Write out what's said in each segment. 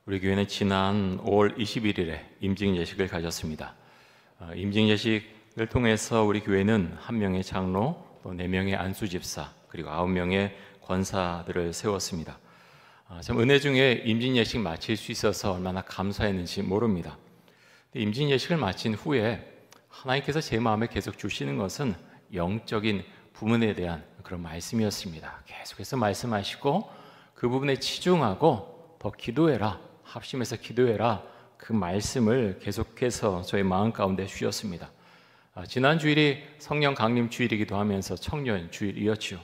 우리 교회는 지난 5월 21일에 임직 예식을 가졌습니다. 임직 예식을 통해서 우리 교회는 1명의 장로, 또 4명의 안수 집사, 그리고 9명의 권사들을 세웠습니다. 참 은혜 중에 임직 예식 마칠 수 있어서 얼마나 감사했는지 모릅니다. 임직 예식을 마친 후에 하나님께서 제 마음에 계속 주시는 것은 영적인 부문에 대한 그런 말씀이었습니다. 계속해서 말씀하시고 그 부분에 치중하고 더 기도해라, 합심해서 기도해라, 그 말씀을 계속해서 저의 마음 가운데 주셨습니다. 지난 주일이 성령 강림 주일이기도 하면서 청년 주일이었죠.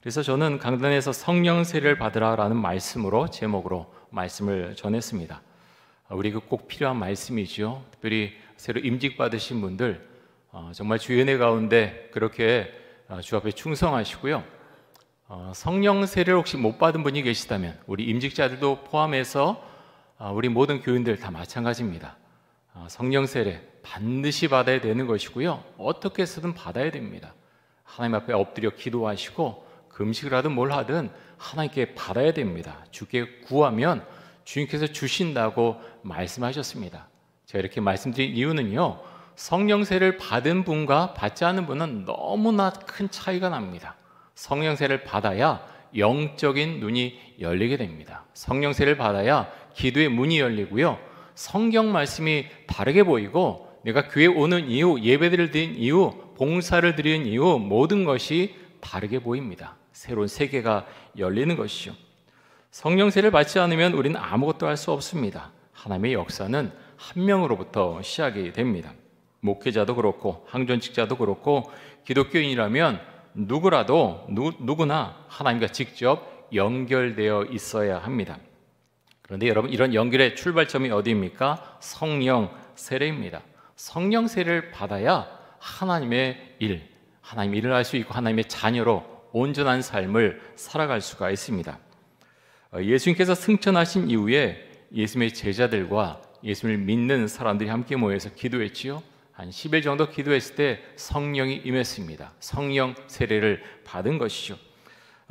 그래서 저는 강단에서 성령 세례를 받으라라는 말씀으로 제목으로 말씀을 전했습니다. 우리가 꼭 필요한 말씀이죠. 특별히 새로 임직 받으신 분들 정말 주의 은혜 가운데 그렇게 주 앞에 충성하시고요. 성령 세례를 혹시 못 받은 분이 계시다면 우리 임직자들도 포함해서 우리 모든 교인들 다 마찬가지입니다. 성령 세례 반드시 받아야 되는 것이고요. 어떻게 해서든 받아야 됩니다. 하나님 앞에 엎드려 기도하시고 금식을 하든 뭘 하든 하나님께 받아야 됩니다. 주께 구하면 주님께서 주신다고 말씀하셨습니다. 제가 이렇게 말씀드린 이유는요, 성령 세례를 받은 분과 받지 않은 분은 너무나 큰 차이가 납니다. 성령 세례를 받아야 영적인 눈이 열리게 됩니다. 성령 세례를 받아야 기도의 문이 열리고요, 성경 말씀이 다르게 보이고 내가 교회 오는 이유, 예배를 드린 이유, 봉사를 드리는 이유, 모든 것이 다르게 보입니다. 새로운 세계가 열리는 것이죠. 성령 세례를 받지 않으면 우리는 아무것도 할 수 없습니다. 하나님의 역사는 한 명으로부터 시작이 됩니다. 목회자도 그렇고 항전직자도 그렇고 기독교인이라면 누구나 하나님과 직접 연결되어 있어야 합니다. 그런데 여러분, 이런 연결의 출발점이 어디입니까? 성령 세례입니다. 성령 세례를 받아야 하나님의 일을 할 수 있고 하나님의 자녀로 온전한 삶을 살아갈 수가 있습니다. 예수님께서 승천하신 이후에 예수님의 제자들과 예수님을 믿는 사람들이 함께 모여서 기도했지요. 한 10일 정도 기도했을 때 성령이 임했습니다. 성령 세례를 받은 것이죠.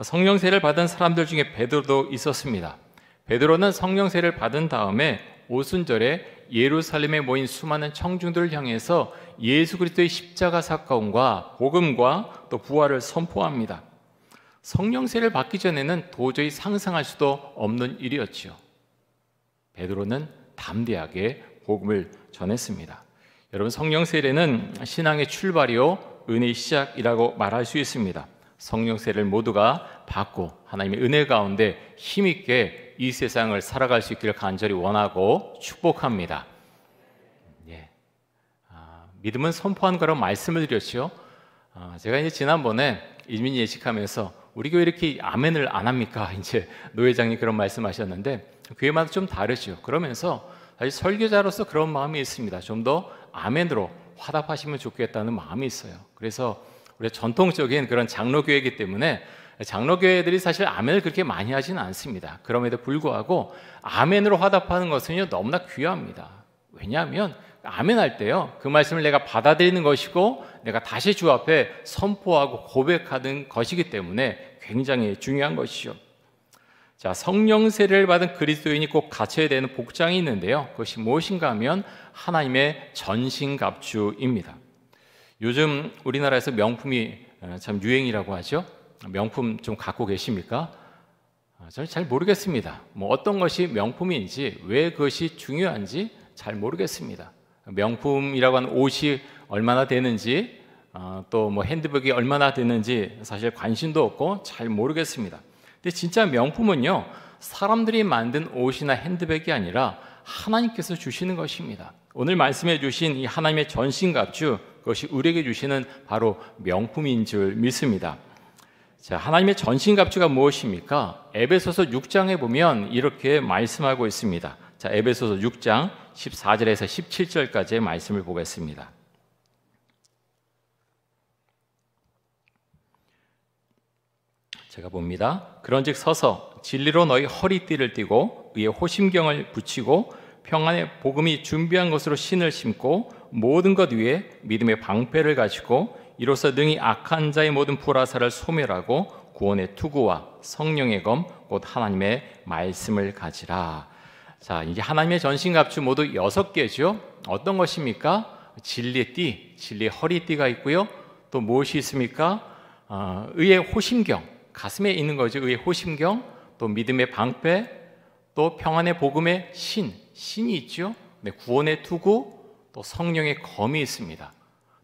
성령 세례를 받은 사람들 중에 베드로도 있었습니다. 베드로는 성령 세례를 받은 다음에 오순절에 예루살렘에 모인 수많은 청중들을 향해서 예수 그리스도의 십자가 사건과 복음과 또 부활을 선포합니다. 성령 세례를 받기 전에는 도저히 상상할 수도 없는 일이었죠. 베드로는 담대하게 복음을 전했습니다. 여러분, 성령 세례는 신앙의 출발이요 은혜의 시작이라고 말할 수 있습니다. 성령 세례를 모두가 받고 하나님의 은혜 가운데 힘있게 이 세상을 살아갈 수 있기를 간절히 원하고 축복합니다. 믿음은 선포하는 거라고 말씀을 드렸죠. 제가 이제 지난번에 이민 예식하면서 우리 교회 이렇게 아멘을 안 합니까? 이제 노회장님 그런 말씀하셨는데 교회마다 좀 다르죠. 그러면서 사실 설교자로서 그런 마음이 있습니다. 좀 더 아멘으로 화답하시면 좋겠다는 마음이 있어요. 그래서 우리 전통적인 그런 장로교회이기 때문에 장로교회들이 사실 아멘을 그렇게 많이 하지는 않습니다. 그럼에도 불구하고 아멘으로 화답하는 것은요 너무나 귀합니다. 왜냐하면 아멘할 때요 그 말씀을 내가 받아들이는 것이고 내가 다시 주 앞에 선포하고 고백하는 것이기 때문에 굉장히 중요한 것이죠. 자, 성령 세례를 받은 그리스도인이 꼭 갖춰야 되는 복장이 있는데요, 그것이 무엇인가 하면 하나님의 전신갑주입니다. 요즘 우리나라에서 명품이 참 유행이라고 하죠. 명품 좀 갖고 계십니까? 저는 잘 모르겠습니다. 어떤 것이 명품인지, 왜 그것이 중요한지 잘 모르겠습니다. 명품이라고 하는 옷이 얼마나 되는지, 또 핸드백이 얼마나 되는지 사실 관심도 없고 잘 모르겠습니다. 근데 진짜 명품은요, 사람들이 만든 옷이나 핸드백이 아니라 하나님께서 주시는 것입니다. 오늘 말씀해 주신 이 하나님의 전신갑주, 그것이 우리에게 주시는 바로 명품인 줄 믿습니다. 자, 하나님의 전신갑주가 무엇입니까? 에베소서 6장에 보면 이렇게 말씀하고 있습니다. 자, 에베소서 6장 14절에서 17절까지의 말씀을 보겠습니다. 제가 봅니다. 그런즉 서서 진리로 너희 허리띠를 띠고 의의 호심경을 붙이고 평안의 복음이 준비한 것으로 신을 신고 모든 것 위에 믿음의 방패를 가지고 이로써 능히 악한 자의 모든 불화살을 소멸하고 구원의 투구와 성령의 검 곧 하나님의 말씀을 가지라. 자, 이제 하나님의 전신갑주 모두 6개죠. 어떤 것입니까? 진리의 띠, 진리의 허리띠가 있고요. 또 무엇이 있습니까? 의의 호심경, 가슴에 있는 거죠. 의의 호심경, 또 믿음의 방패, 또 평안의 복음의 신이 있죠. 네, 구원의 투구, 또 성령의 검이 있습니다.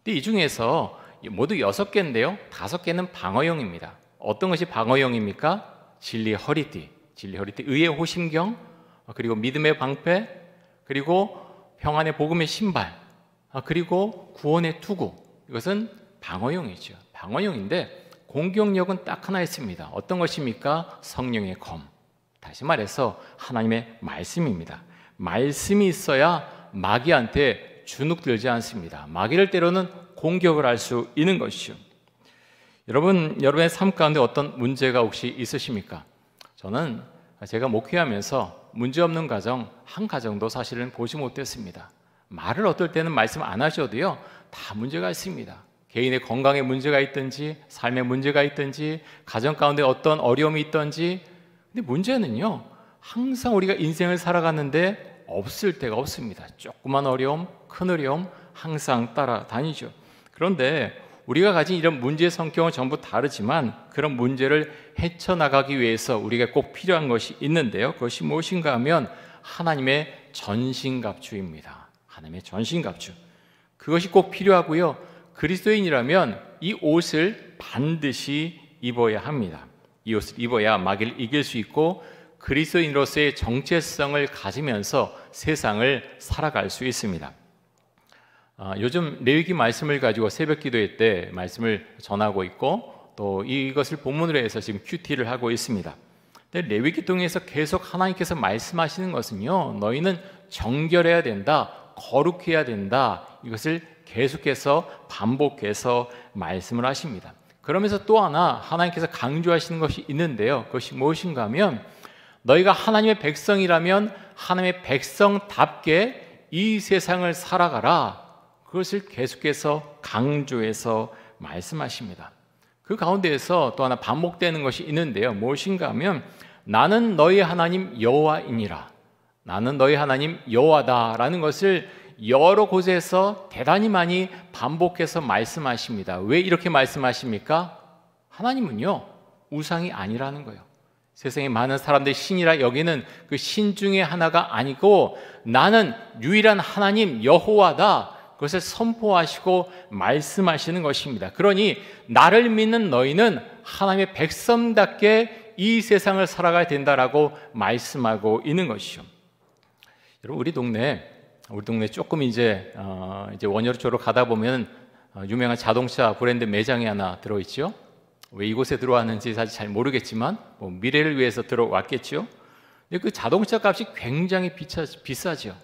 근데 이 중에서 모두 6개인데요. 5개는 방어용입니다. 어떤 것이 방어용입니까? 진리의 허리띠, 의의 호심경, 그리고 믿음의 방패, 그리고 평안의 복음의 신발, 그리고 구원의 투구. 이것은 방어용이죠. 방어용인데 공격력은 딱 하나 있습니다. 어떤 것입니까? 성령의 검. 다시 말해서 하나님의 말씀입니다. 말씀이 있어야 마귀한테 주눅들지 않습니다. 마귀를 때로는 공격을 할 수 있는 것이죠. 여러분의 삶 가운데 어떤 문제가 혹시 있으십니까? 저는 제가 목회하면서 문제없는 가정 한 가정도 사실은 보지 못했습니다. 말을 어떨 때는 말씀 안 하셔도요, 다 문제가 있습니다. 개인의 건강에 문제가 있든지, 삶에 문제가 있든지, 가정 가운데 어떤 어려움이 있든지. 근데 문제는요, 항상 우리가 인생을 살아가는데 없을 때가 없습니다. 조그만 어려움, 큰 어려움 항상 따라다니죠. 그런데 우리가 가진 이런 문제의 성격은 전부 다르지만 그런 문제를 헤쳐나가기 위해서 우리가 꼭 필요한 것이 있는데요. 그것이 무엇인가 하면 하나님의 전신갑주입니다. 하나님의 전신갑주. 그것이 꼭 필요하고요. 그리스도인이라면 이 옷을 반드시 입어야 합니다. 이 옷을 입어야 마귀를 이길 수 있고 그리스도인으로서의 정체성을 가지면서 세상을 살아갈 수 있습니다. 요즘 레위기 말씀을 가지고 새벽 기도회 때 말씀을 전하고 있고 또 이것을 본문으로 해서 지금 큐티를 하고 있습니다. 근데 레위기 통해서 계속 하나님께서 말씀하시는 것은요, 너희는 정결해야 된다, 거룩해야 된다, 이것을 계속해서 반복해서 말씀을 하십니다. 그러면서 또 하나님께서 강조하시는 것이 있는데요. 그것이 무엇인가 하면 너희가 하나님의 백성이라면 하나님의 백성답게 이 세상을 살아가라. 그것을 계속해서 강조해서 말씀하십니다. 그 가운데에서 또 하나 반복되는 것이 있는데요. 무엇인가 하면 나는 너희 하나님 여호와이니라. 나는 너희 하나님 여호와다라는 것을 여러 곳에서 대단히 많이 반복해서 말씀하십니다. 왜 이렇게 말씀하십니까? 하나님은요, 우상이 아니라는 거예요. 세상에 많은 사람들이 신이라 여기는 그 신 중에 하나가 아니고 나는 유일한 하나님 여호와다. 그것을 선포하시고 말씀하시는 것입니다. 그러니 나를 믿는 너희는 하나님의 백성답게 이 세상을 살아가야 된다라고 말씀하고 있는 것이죠. 여러분, 우리 동네 조금 이제 원효로 쪽으로 가다 보면 유명한 자동차 브랜드 매장이 하나 들어있죠. 왜 이곳에 들어왔는지 사실 잘 모르겠지만 미래를 위해서 들어왔겠죠. 근데 그 자동차 값이 굉장히 비싸죠.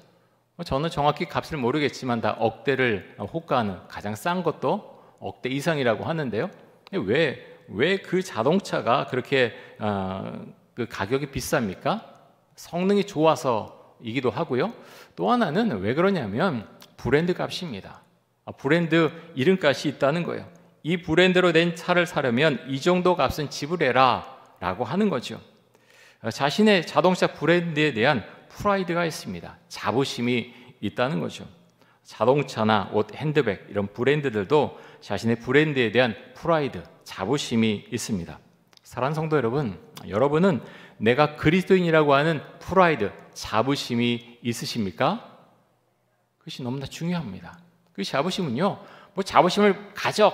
저는 정확히 값을 모르겠지만 다 억대를 호가하는, 가장 싼 것도 억대 이상이라고 하는데요. 왜 그 자동차가 그렇게 그 가격이 비쌉니까? 성능이 좋아서이기도 하고요. 또 하나는 왜 그러냐면 브랜드 값입니다. 브랜드 이름값이 있다는 거예요. 이 브랜드로 낸 차를 사려면 이 정도 값은 지불해라 라고 하는 거죠. 자신의 자동차 브랜드에 대한 프라이드가 있습니다. 자부심이 있다는 거죠. 자동차나 옷, 핸드백 이런 브랜드들도 자신의 브랜드에 대한 프라이드, 자부심이 있습니다. 사랑하는 성도 여러분, 여러분은 내가 그리스도인이라고 하는 프라이드, 자부심이 있으십니까? 그것이 너무나 중요합니다. 그 자부심은요, 자부심을 가져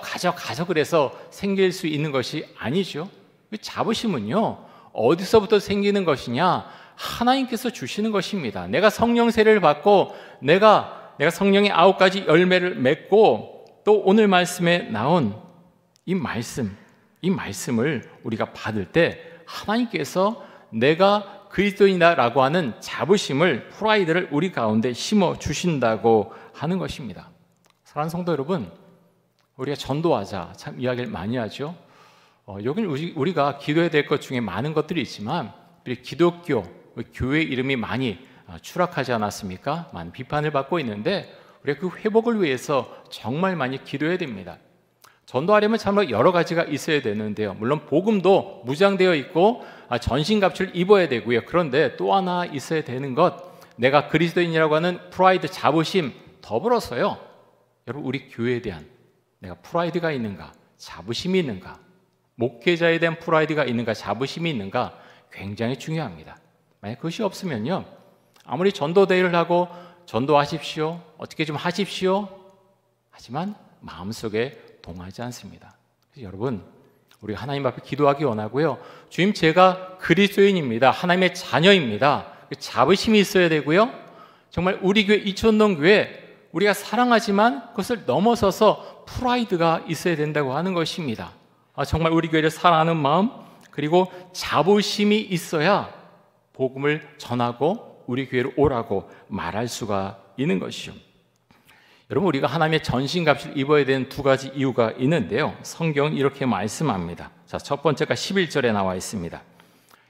그래서 생길 수 있는 것이 아니죠. 그 자부심은요, 어디서부터 생기는 것이냐? 하나님께서 주시는 것입니다. 내가 성령 세례를 받고 내가 성령의 9가지 열매를 맺고 또 오늘 말씀에 나온 이 말씀을 우리가 받을 때 하나님께서 내가 그리스도인이라고 하는 자부심을, 프라이드를 우리 가운데 심어 주신다고 하는 것입니다. 사랑하는 성도 여러분, 우리가 전도하자 참 이야기를 많이 하죠. 여기는 우리가 기도해야 될 것 중에 많은 것들이 있지만 우리 기독교 교회 이름이 많이 추락하지 않았습니까? 많은 비판을 받고 있는데 우리가 그 회복을 위해서 정말 많이 기도해야 됩니다. 전도하려면 참 여러 가지가 있어야 되는데요. 물론 복음도 무장되어 있고 전신갑주를 입어야 되고요. 그런데 또 하나 있어야 되는 것, 내가 그리스도인이라고 하는 프라이드, 자부심 더불어서요, 여러분 우리 교회에 대한 내가 프라이드가 있는가, 자부심이 있는가, 목회자에 대한 프라이드가 있는가, 자부심이 있는가 굉장히 중요합니다. 만약 그것이 없으면요, 아무리 전도대회를 하고 전도하십시오, 어떻게 좀 하십시오 하지만 마음속에 동하지 않습니다. 그래서 여러분, 우리가 하나님 앞에 기도하기 원하고요, 주님 제가 그리스도인입니다, 하나님의 자녀입니다, 자부심이 있어야 되고요, 정말 우리 교회 이촌동교회 우리가 사랑하지만 그것을 넘어서서 프라이드가 있어야 된다고 하는 것입니다. 정말 우리 교회를 사랑하는 마음, 그리고 자부심이 있어야 복음을 전하고 우리 교회로 오라고 말할 수가 있는 것이죠. 여러분, 우리가 하나님의 전신갑주를 입어야 되는 두 가지 이유가 있는데요, 성경은 이렇게 말씀합니다. 자, 첫 번째가 11절에 나와 있습니다.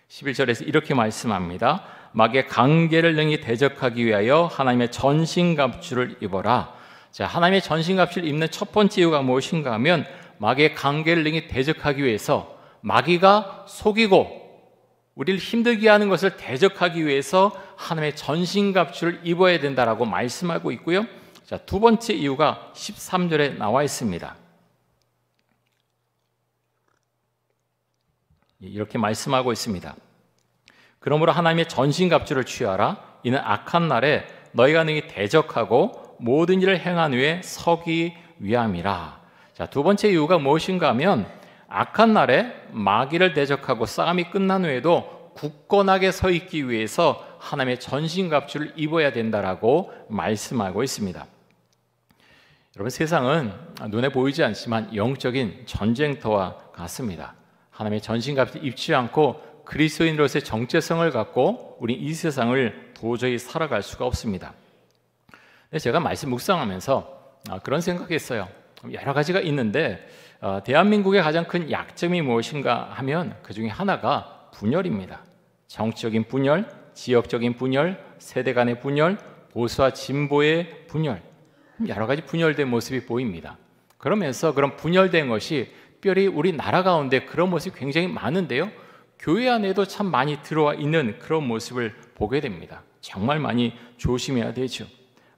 11절에서 이렇게 말씀합니다. 마귀의 관계를 능히 대적하기 위하여 하나님의 전신갑주를 입어라. 자, 하나님의 전신갑주를 입는 첫 번째 이유가 무엇인가 하면, 마귀의 관계를 능히 대적하기 위해서, 마귀가 속이고 우리를 힘들게 하는 것을 대적하기 위해서 하나님의 전신갑주를 입어야 된다라고 말씀하고 있고요. 자, 두 번째 이유가 13절에 나와 있습니다. 이렇게 말씀하고 있습니다. 그러므로 하나님의 전신갑주를 취하라. 이는 악한 날에 너희가 능히 대적하고 모든 일을 행한 후에 서기 위함이라. 자, 두 번째 이유가 무엇인가 하면, 악한 날에 마귀를 대적하고 싸움이 끝난 후에도 굳건하게 서 있기 위해서 하나님의 전신갑주를 입어야 된다라고 말씀하고 있습니다. 여러분, 세상은 눈에 보이지 않지만 영적인 전쟁터와 같습니다. 하나님의 전신갑주를 입지 않고 그리스도인으로서의 정체성을 갖고 우리 이 세상을 도저히 살아갈 수가 없습니다. 제가 말씀 묵상하면서 그런 생각했어요. 여러 가지가 있는데 대한민국의 가장 큰 약점이 무엇인가 하면 그 중에 하나가 분열입니다. 정치적인 분열, 지역적인 분열, 세대 간의 분열, 보수와 진보의 분열, 여러 가지 분열된 모습이 보입니다. 그러면서 그런 분열된 것이 특별히 우리나라 가운데 그런 모습이 굉장히 많은데요, 교회 안에도 참 많이 들어와 있는 그런 모습을 보게 됩니다. 정말 많이 조심해야 되죠.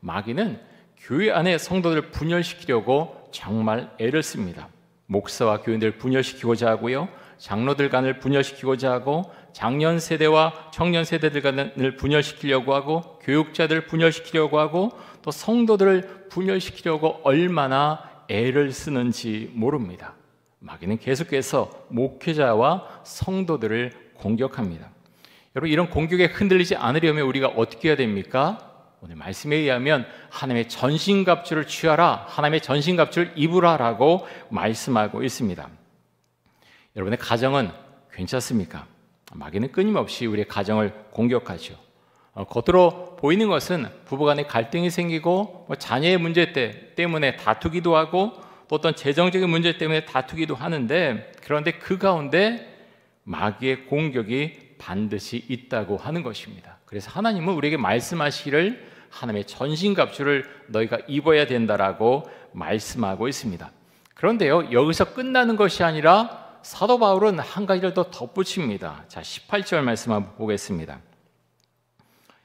마귀는 교회 안에 성도들을 분열시키려고 정말 애를 씁니다. 목사와 교인들을 분열시키고자 하고요, 장로들 간을 분열시키고자 하고, 장년 세대와 청년 세대들 간을 분열시키려고 하고, 교육자들을 분열시키려고 하고, 또 성도들을 분열시키려고 얼마나 애를 쓰는지 모릅니다. 마귀는 계속해서 목회자와 성도들을 공격합니다. 여러분, 이런 공격에 흔들리지 않으려면 우리가 어떻게 해야 됩니까? 오늘 말씀에 의하면 하나님의 전신갑주를 취하라, 하나님의 전신갑주를 입으라라고 말씀하고 있습니다. 여러분의 가정은 괜찮습니까? 마귀는 끊임없이 우리의 가정을 공격하죠. 겉으로 보이는 것은 부부간에 갈등이 생기고 자녀의 문제 때문에 다투기도 하고, 또 어떤 재정적인 문제 때문에 다투기도 하는데, 그런데 그 가운데 마귀의 공격이 반드시 있다고 하는 것입니다. 그래서 하나님은 우리에게 말씀하시기를 하나님의 전신갑주를 너희가 입어야 된다라고 말씀하고 있습니다. 그런데요, 여기서 끝나는 것이 아니라 사도 바울은 한 가지를 더 덧붙입니다. 자, 18절 말씀 한번 보겠습니다.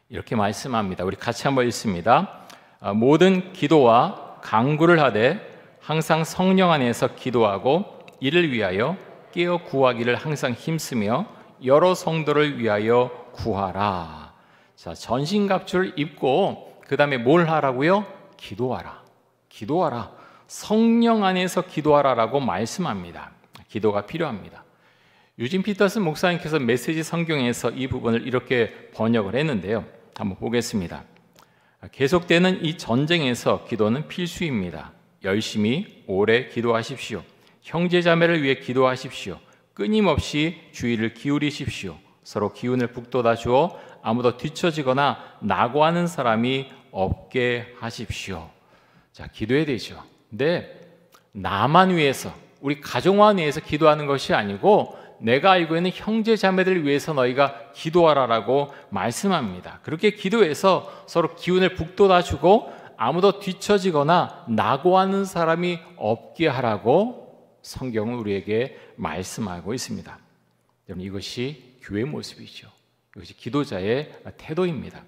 이렇게 말씀합니다. 우리 같이 한번 읽습니다. 모든 기도와 간구를 하되 항상 성령 안에서 기도하고 이를 위하여 깨어 구하기를 항상 힘쓰며 여러 성도를 위하여 구하라. 자, 전신갑주를 입고 그 다음에 뭘 하라고요? 기도하라. 기도하라. 성령 안에서 기도하라라고 말씀합니다. 기도가 필요합니다. 유진 피터슨 목사님께서 메시지 성경에서 이 부분을 이렇게 번역을 했는데요, 한번 보겠습니다. 계속되는 이 전쟁에서 기도는 필수입니다. 열심히 오래 기도하십시오. 형제자매를 위해 기도하십시오. 끊임없이 주의를 기울이십시오. 서로 기운을 북돋아 주어 아무도 뒤처지거나 낙오하는 사람이 없게 하십시오. 자, 기도해야 되죠. 근데 나만 위해서, 우리 가정만 위해서 기도하는 것이 아니고 내가 알고 있는 형제자매들을 위해서 너희가 기도하라라고 말씀합니다. 그렇게 기도해서 서로 기운을 북돋아 주고 아무도 뒤처지거나 낙오하는 사람이 없게 하라고 성경은 우리에게 말씀하고 있습니다. 여러분, 이것이 교회의 모습이죠. 이것이 기도자의 태도입니다.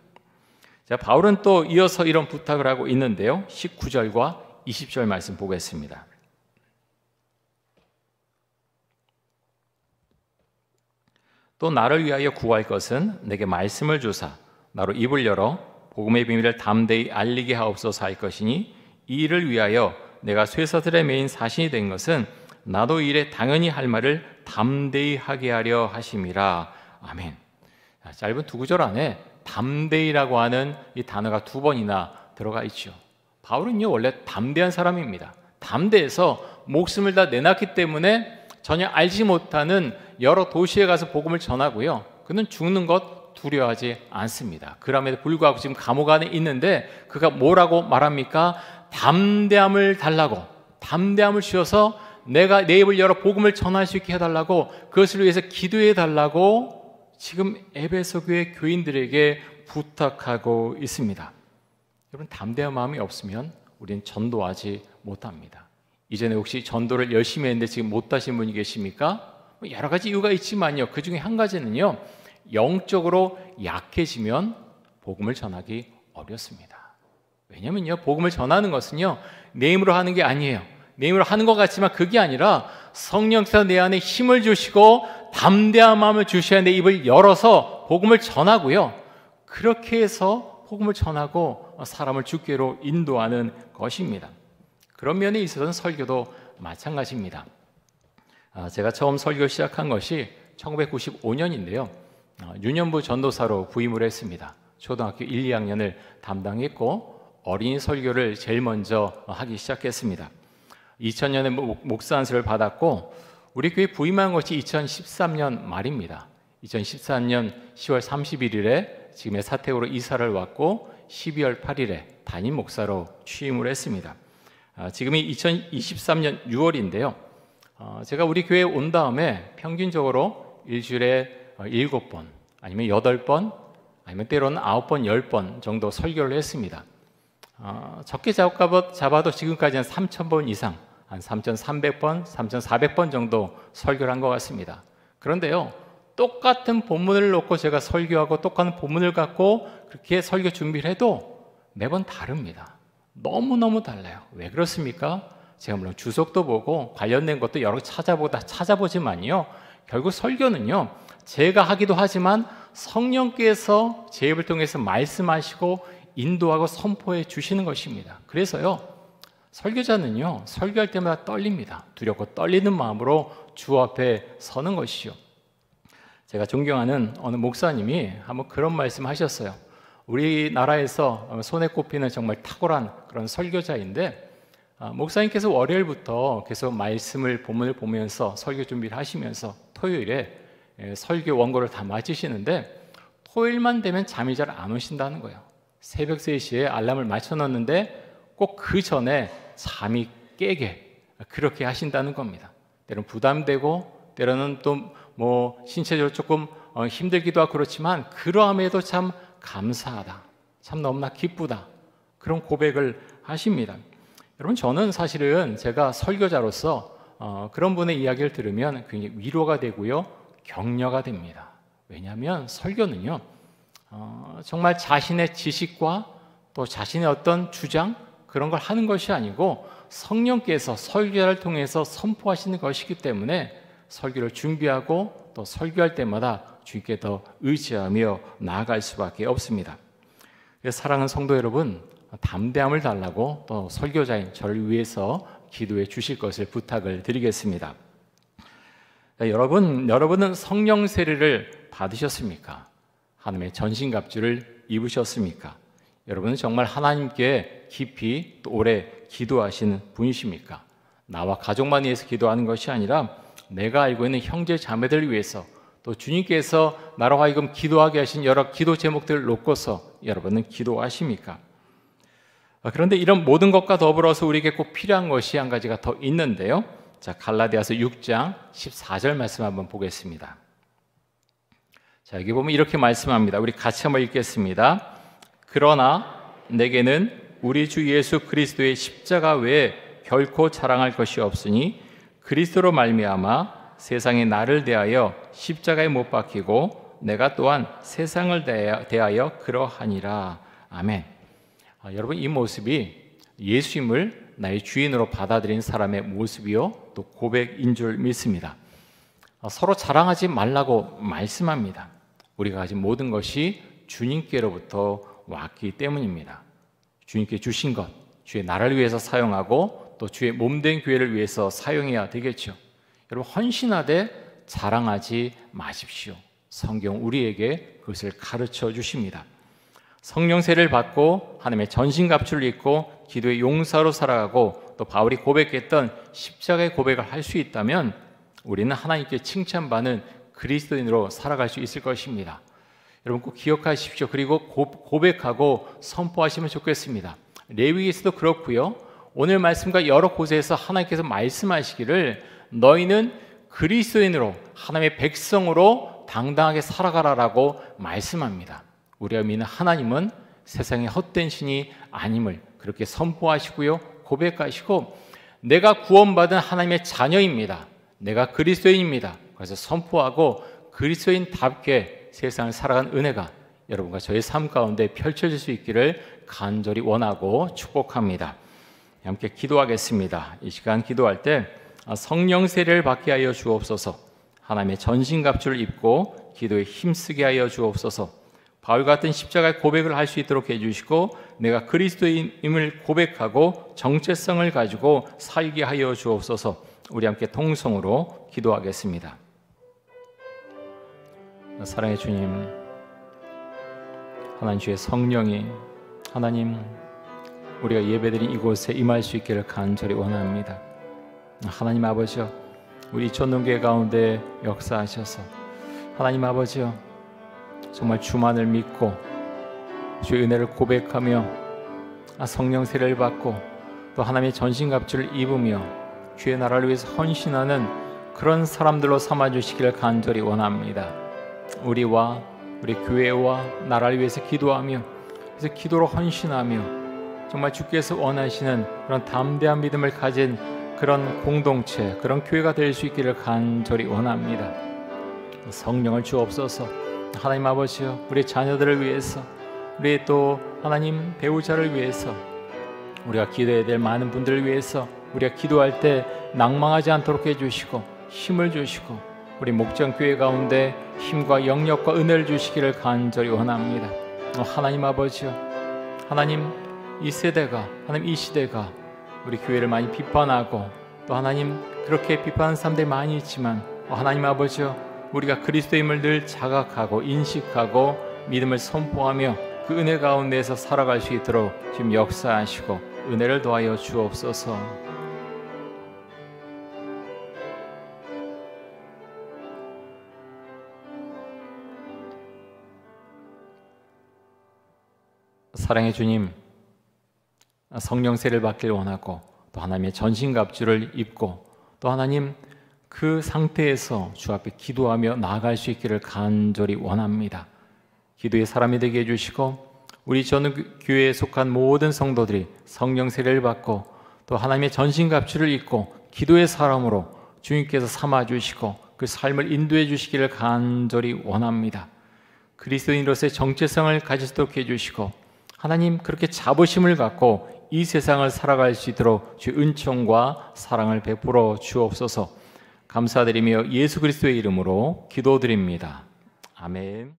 자, 바울은 또 이어서 이런 부탁을 하고 있는데요. 19절과 20절 말씀 보겠습니다. 또 나를 위하여 구할 것은 내게 말씀을 주사 나로 입을 열어 복음의 비밀을 담대히 알리게 하옵소서 할 것이니 이 일을 위하여 내가 쇠사슬에 매인 사신이 된 것은 나도 이 일에 당연히 할 말을 담대히 하게 하려 하심이라. 아멘. 짧은 두 구절 안에 담대히라고 하는 이 단어가 두 번이나 들어가 있죠. 바울은요 원래 담대한 사람입니다. 담대해서 목숨을 다 내놨기 때문에 전혀 알지 못하는 여러 도시에 가서 복음을 전하고요. 그는 죽는 것 두려워하지 않습니다. 그럼에도 불구하고 지금 감옥 안에 있는데 그가 뭐라고 말합니까? 담대함을 달라고, 담대함을 주셔서 내가 내 입을 열어 복음을 전할 수 있게 해달라고, 그것을 위해서 기도해 달라고 지금 에베소 교회 교인들에게 부탁하고 있습니다. 여러분, 담대한 마음이 없으면 우리는 전도하지 못합니다. 이전에 혹시 전도를 열심히 했는데 지금 못하신 분이 계십니까? 여러 가지 이유가 있지만요, 그 중에 한 가지는요, 영적으로 약해지면 복음을 전하기 어렵습니다. 왜냐면요, 복음을 전하는 것은요 내 힘으로 하는 게 아니에요. 내 힘으로 하는 것 같지만 그게 아니라 성령께서 내 안에 힘을 주시고 담대한 마음을 주셔야 내 입을 열어서 복음을 전하고요, 그렇게 해서 복음을 전하고 사람을 주께로 인도하는 것입니다. 그런 면에 있어서는 설교도 마찬가지입니다. 제가 처음 설교 시작한 것이 1995년인데요 유년부 전도사로 부임을 했습니다. 초등학교 1, 2학년을 담당했고 어린이 설교를 제일 먼저 하기 시작했습니다. 2000년에 목사 안수를 받았고 우리 교회 부임한 것이 2013년 말입니다. 2013년 10월 31일에 지금의 사택으로 이사를 왔고 12월 8일에 담임 목사로 취임을 했습니다. 지금이 2023년 6월인데요 제가 우리 교회에 온 다음에 평균적으로 일주일에 7번 아니면 8번 아니면 때로는 9번, 10번 정도 설교를 했습니다. 적게 잡아도 지금까지는 3,000번 이상, 한 3,300번, 3,400번 정도 설교를 한 것 같습니다. 그런데요, 똑같은 본문을 놓고 제가 설교하고 똑같은 본문을 갖고 그렇게 설교 준비를 해도 매번 다릅니다. 너무너무 달라요. 왜 그렇습니까? 제가 물론 주석도 보고 관련된 것도 여러 찾아보지만요, 결국 설교는요, 제가 하기도 하지만 성령께서 제 입을 통해서 말씀하시고 인도하고 선포해 주시는 것입니다. 그래서요, 설교자는요, 설교할 때마다 떨립니다. 두렵고 떨리는 마음으로 주 앞에 서는 것이죠. 제가 존경하는 어느 목사님이 한번 그런 말씀 하셨어요. 우리나라에서 손에 꼽히는 정말 탁월한 그런 설교자인데, 목사님께서 월요일부터 계속 말씀을 본문을 보면서 설교 준비를 하시면서 토요일에 설교 원고를 다 마치시는데 토요일만 되면 잠이 잘 안 오신다는 거예요. 새벽 3시에 알람을 맞춰놨는데 꼭 그 전에 잠이 깨게 그렇게 하신다는 겁니다. 때로는 부담되고 때로는 또 뭐 신체적으로 조금 힘들기도 하고 그렇지만 그러함에도 참 감사하다, 참 너무나 기쁘다, 그런 고백을 하십니다. 여러분, 저는 사실은 제가 설교자로서 그런 분의 이야기를 들으면 굉장히 위로가 되고요, 격려가 됩니다. 왜냐하면 설교는요 정말 자신의 지식과 또 자신의 어떤 주장 그런 걸 하는 것이 아니고 성령께서 설교자를 통해서 선포하시는 것이기 때문에 설교를 준비하고 또 설교할 때마다 주께 더 의지하며 나아갈 수밖에 없습니다. 사랑하는 성도 여러분, 담대함을 달라고 또 설교자인 저를 위해서 기도해 주실 것을 부탁을 드리겠습니다. 여러분은 성령 세례를 받으셨습니까? 하나님의 전신갑주를 입으셨습니까? 여러분은 정말 하나님께 깊이 또 오래 기도하시는 분이십니까? 나와 가족만 위해서 기도하는 것이 아니라 내가 알고 있는 형제 자매들을 위해서 또 주님께서 나로 하여금 기도하게 하신 여러 기도 제목들을 놓고서 여러분은 기도하십니까? 그런데 이런 모든 것과 더불어서 우리에게 꼭 필요한 것이 한 가지가 더 있는데요. 자, 갈라디아서 6장 14절 말씀 한번 보겠습니다. 자, 여기 보면 이렇게 말씀합니다. 우리 같이 한번 읽겠습니다. 그러나 내게는 우리 주 예수 그리스도의 십자가 외에 결코 자랑할 것이 없으니 그리스도로 말미암아 세상이 나를 대하여 십자가에 못 박히고 내가 또한 세상을 대하여 그러하니라. 아멘. 여러분, 이 모습이 예수님을 나의 주인으로 받아들인 사람의 모습이요 또 고백인 줄 믿습니다. 서로 자랑하지 말라고 말씀합니다. 우리가 가진 모든 것이 주님께로부터 왔기 때문입니다. 주님께 주신 것, 주의 나라를 위해서 사용하고 또 주의 몸된 교회를 위해서 사용해야 되겠죠. 여러분, 헌신하되 자랑하지 마십시오. 성경 우리에게 그것을 가르쳐 주십니다. 성령 세례를 받고 하나님의 전신갑주를 입고 기도의 용사로 살아가고 또 바울이 고백했던 십자가의 고백을 할 수 있다면 우리는 하나님께 칭찬받는 그리스도인으로 살아갈 수 있을 것입니다. 여러분 꼭 기억하십시오. 그리고 고백하고 선포하시면 좋겠습니다. 레위기에서도 그렇고요. 오늘 말씀과 여러 곳에서 하나님께서 말씀하시기를 너희는 그리스도인으로 하나님의 백성으로 당당하게 살아가라라고 말씀합니다. 우리가 믿는 하나님은 세상의 헛된 신이 아님을 그렇게 선포하시고요. 고백하시고 내가 구원받은 하나님의 자녀입니다. 내가 그리스도인입니다. 그래서 선포하고 그리스도인답게 세상을 살아간 은혜가 여러분과 저의 삶 가운데 펼쳐질 수 있기를 간절히 원하고 축복합니다. 함께 기도하겠습니다. 이 시간 기도할 때 성령 세례를 받게 하여 주옵소서. 하나님의 전신갑주를 입고 기도에 힘쓰게 하여 주옵소서. 바울 같은 십자가의 고백을 할 수 있도록 해주시고 내가 그리스도인임을 고백하고 정체성을 가지고 살게 하여 주옵소서. 우리 함께 통성으로 기도하겠습니다. 사랑의 주님, 하나님 주의 성령이 하나님 우리가 예배드린 이곳에 임할 수 있기를 간절히 원합니다. 하나님 아버지여, 우리 전동교회 가운데 역사하셔서 하나님 아버지여 정말 주만을 믿고 주의 은혜를 고백하며 성령 세례를 받고 또 하나님의 전신갑주를 입으며 주의 나라를 위해서 헌신하는 그런 사람들로 삼아주시기를 간절히 원합니다. 우리와 우리 교회와 나라를 위해서 기도하며 그래서 기도로 헌신하며 정말 주께서 원하시는 그런 담대한 믿음을 가진 그런 공동체, 그런 교회가 될 수 있기를 간절히 원합니다. 성령을 주옵소서. 하나님 아버지여, 우리 자녀들을 위해서, 우리 또 하나님 배우자를 위해서, 우리가 기도해야 될 많은 분들을 위해서 우리가 기도할 때 낭망하지 않도록 해주시고 힘을 주시고 우리 목장교회 가운데 힘과 영역과 은혜를 주시기를 간절히 원합니다. 하나님 아버지여, 하나님 이 세대가, 하나님 이 시대가 우리 교회를 많이 비판하고 또 하나님 그렇게 비판하는 사람들이 많이 있지만 하나님 아버지여, 우리가 그리스도임을 늘 자각하고 인식하고 믿음을 선포하며 그 은혜 가운데에서 살아갈 수 있도록 지금 역사하시고 은혜를 더하여 주옵소서. 사랑의 주님, 성령 세례를 받기를 원하고 또 하나님의 전신갑주를 입고 또 하나님 그 상태에서 주 앞에 기도하며 나아갈 수 있기를 간절히 원합니다. 기도의 사람이 되게 해주시고 우리 전교회에 속한 모든 성도들이 성령 세례를 받고 또 하나님의 전신갑주를 입고 기도의 사람으로 주님께서 삼아주시고 그 삶을 인도해 주시기를 간절히 원합니다. 그리스도인으로서의 정체성을 가질 수 있도록 해주시고 하나님 그렇게 자부심을 갖고 이 세상을 살아갈 수 있도록 주의 은총과 사랑을 베풀어 주옵소서. 감사드리며 예수 그리스도의 이름으로 기도드립니다. 아멘.